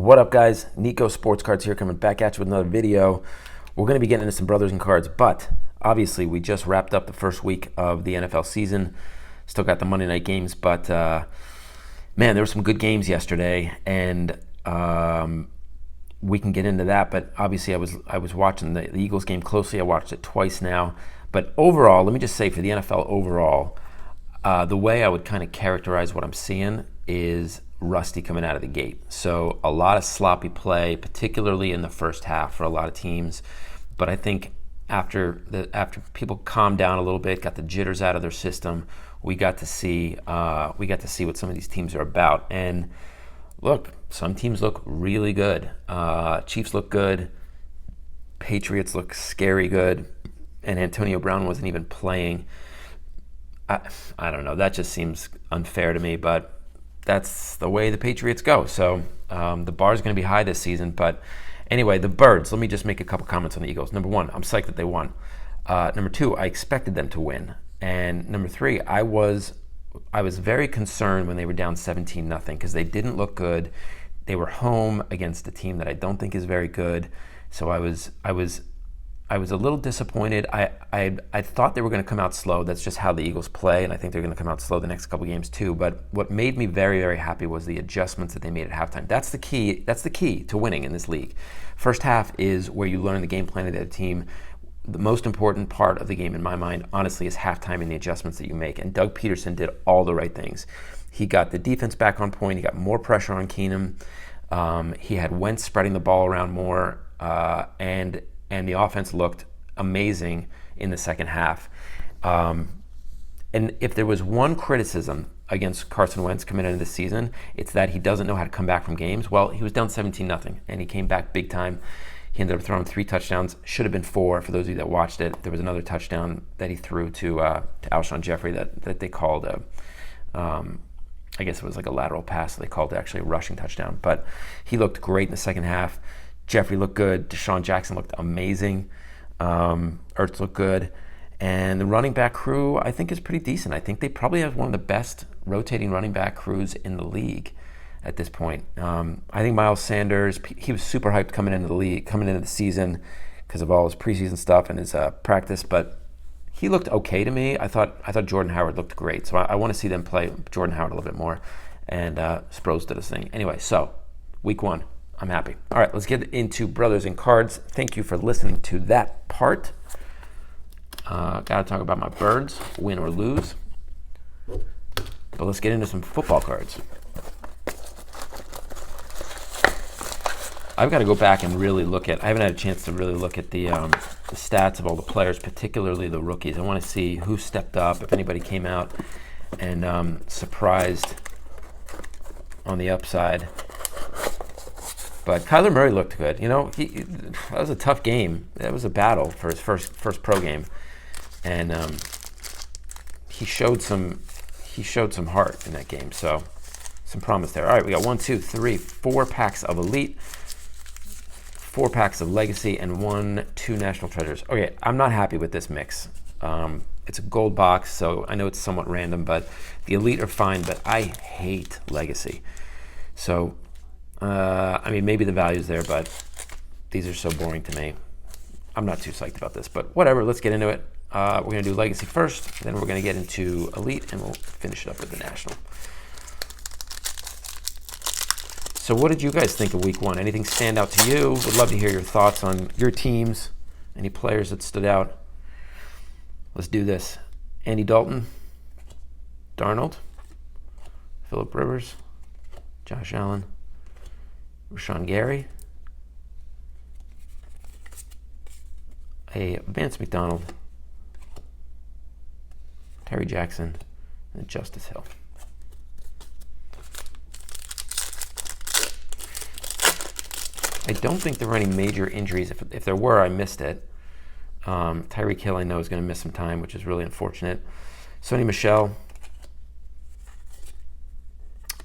What up, guys? Nico Sportscards here, coming back at you with another video. We're going to be getting into some Brothers and Cards, but obviously we just wrapped up the first week of the NFL season. Still got the Monday night games, but man, there were some good games yesterday, and we can get into that. But obviously, I was watching the Eagles game closely. I watched it twice now. But overall, let me just say for the NFL overall, the way I would kind of characterize what I'm seeing is rusty coming out of the gate. So a lot of sloppy play, particularly in the first half for a lot of teams. But I think after people calmed down a little bit, got the jitters out of their system, we got to see what some of these teams are about. And look, some teams look really good. Chiefs look good. Patriots look scary good. And Antonio Brown wasn't even playing. I don't know. That just seems unfair to me, but that's the way the Patriots go. So the bar is going to be high this season. But anyway, the Birds. Let me just make a couple comments on the Eagles. Number one, I'm psyched that they won. Number two, I expected them to win. And number three, I was very concerned when they were down 17-0 because they didn't look good. They were home against a team that I don't think is very good. So I was a little disappointed. I thought they were going to come out slow. That's just how the Eagles play, and I think they're going to come out slow the next couple games too. But what made me very, very happy was the adjustments that they made at halftime. That's the key. That's the key to winning in this league. First half is where you learn the game plan of the team. The most important part of the game, in my mind, honestly, is halftime and the adjustments that you make. And Doug Peterson did all the right things. He got the defense back on point. He got more pressure on Keenum. He had Wentz spreading the ball around more, and the offense looked amazing in the second half. And if there was one criticism against Carson Wentz coming into the season, it's that he doesn't know how to come back from games. Well, he was down 17-0, and he came back big time. He ended up throwing 3 touchdowns. Should have been 4 for those of you that watched it. There was another touchdown that he threw to Alshon Jeffrey that they called I guess it was like a lateral pass. So they called it actually a rushing touchdown. But he looked great in the second half. Jeffrey looked good. Deshaun Jackson looked amazing. Ertz looked good. And the running back crew, I think, is pretty decent. I think they probably have one of the best rotating running back crews in the league at this point. I think Miles Sanders, he was super hyped coming into the season because of all his preseason stuff and his practice, but he looked okay to me. I thought Jordan Howard looked great. So I want to see them play Jordan Howard a little bit more. And Sproles did his thing. Anyway, so week 1. I'm happy. All right, let's get into Brothers and Cards. Thank you for listening to that part. Got to talk about my Birds, win or lose. But let's get into some football cards. I've got to go back and really look at, I haven't had a chance to really look at the stats of all the players, particularly the rookies. I want to see who stepped up, if anybody came out and surprised on the upside. But Kyler Murray looked good. You know, that was a tough game. That was a battle for his first pro game, and he showed some heart in that game. So some promise there. All right, we got 1, 2, 3, 4 packs of Elite, 4 packs of Legacy, and 2 National Treasures. Okay, I'm not happy with this mix. It's a gold box, so I know it's somewhat random, but the Elite are fine. But I hate Legacy. So. I mean, maybe the value's there, but these are so boring to me. I'm not too psyched about this, but whatever. Let's get into it. We're going to do Legacy first, then we're going to get into Elite, and we'll finish it up with the National. So what did you guys think of week 1? Anything stand out to you? Would love to hear your thoughts on your teams, any players that stood out. Let's do this. Andy Dalton, Darnold, Phillip Rivers, Josh Allen, Rashawn Gary, Vance McDonald, Terry Jackson, and Justice Hill. I don't think there were any major injuries. If there were, I missed it. Tyreek Hill, I know, is going to miss some time, which is really unfortunate. Sonny Michel,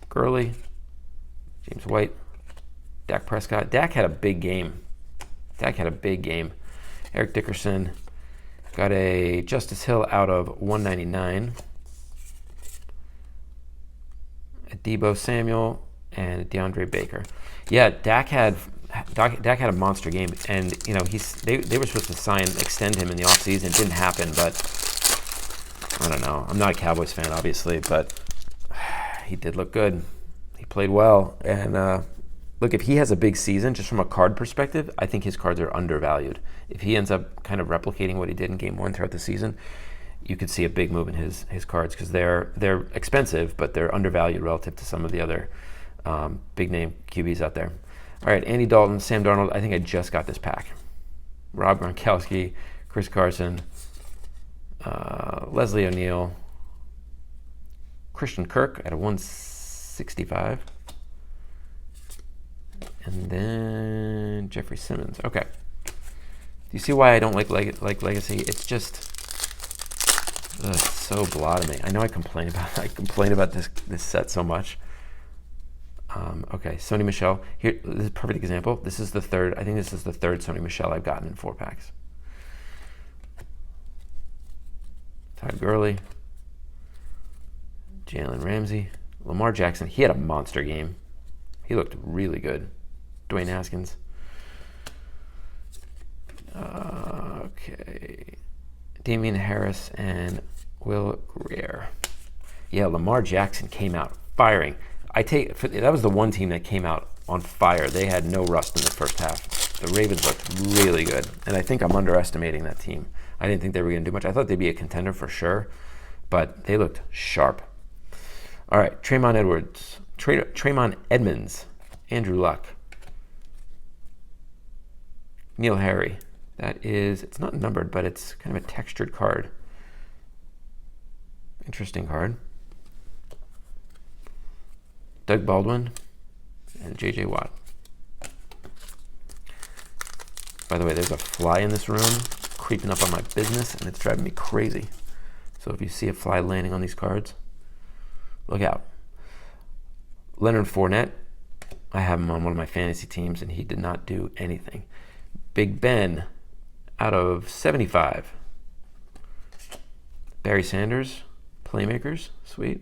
Gurley, James White, Dak Prescott. Dak had a big game. Eric Dickerson. Got a Justice Hill out of 199. A Deebo Samuel and DeAndre Baker. Yeah, Dak had a monster game, and they were supposed to extend him in the offseason. It didn't happen, but I don't know. I'm not a Cowboys fan, obviously, but he did look good. He played well, and look, if he has a big season, just from a card perspective, I think his cards are undervalued. If he ends up kind of replicating what he did in Game 1 throughout the season, you could see a big move in his cards because they're expensive, but they're undervalued relative to some of the other big name QBs out there. All right, Andy Dalton, Sam Darnold. I think I just got this pack. Rob Gronkowski, Chris Carson, Leslie O'Neal, Christian Kirk at a 165, and then Jeffrey Simmons. Okay. Do you see why I don't like Legacy? It's just so blah to me. I know I complain about this set so much. Okay, Sony Michel. Here, this is a perfect example. This is the third. I think this is the third Sony Michel I've gotten in 4 packs. Todd Gurley, Jalen Ramsey, Lamar Jackson. He had a monster game. He looked really good. Dwayne Haskins. Okay, Damian Harris and Will Greer. Yeah, Lamar Jackson came out firing. That was the one team that came out on fire. They had no rust in the first half. The Ravens looked really good, and I think I'm underestimating that team. I didn't think they were going to do much. I thought they'd be a contender for sure, but they looked sharp. All right, Tremont Edmonds, Andrew Luck, Neil Harry. It's not numbered, but it's kind of a textured card. Interesting card. Doug Baldwin and J.J. Watt. By the way, there's a fly in this room creeping up on my business, and it's driving me crazy. So if you see a fly landing on these cards, look out. Leonard Fournette, I have him on one of my fantasy teams, and he did not do anything. Big Ben, out of 75. Barry Sanders, Playmakers, sweet.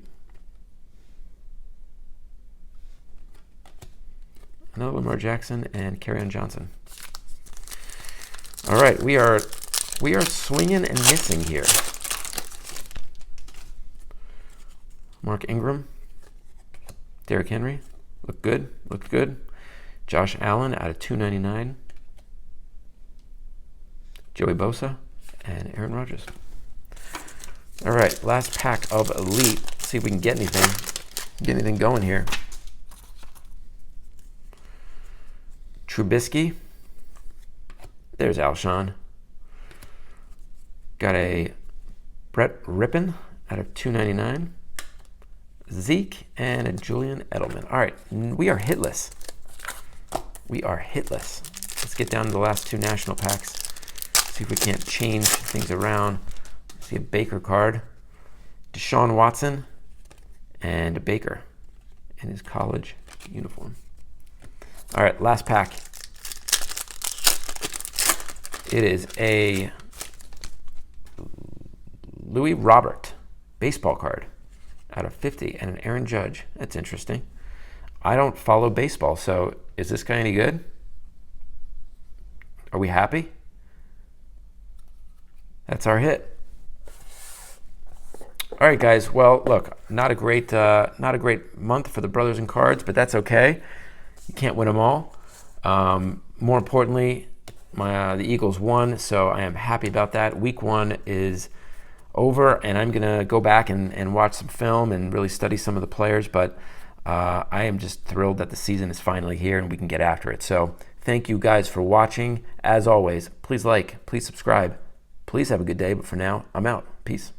Another Lamar Jackson and Kerryon Johnson. All right, we are swinging and missing here. Mark Ingram, Derrick Henry, looked good. Josh Allen out of 299. Joey Bosa and Aaron Rodgers. All right, last pack of Elite. Let's see if we can get anything going here. Trubisky. There's Alshon. Got a Brett Rippon out of 299. Zeke and a Julian Edelman. All right, we are hitless. Let's get down to the last 2 national packs. See if we can't change things around. See a Baker card. Deshaun Watson and a Baker in his college uniform. All right, last pack. It is a Louis Robert baseball card out of 50 and an Aaron Judge. That's interesting. I don't follow baseball, so is this guy any good? Are we happy? That's our hit. All right, guys. Well, look, not a great month for the Brothers in Cards, but that's okay. You can't win them all. More importantly, the Eagles won, so I am happy about that. Week 1 is over, and I'm going to go back and watch some film and really study some of the players, but I am just thrilled that the season is finally here and we can get after it. So thank you guys for watching. As always, please like, please subscribe. Please have a good day, but for now, I'm out. Peace.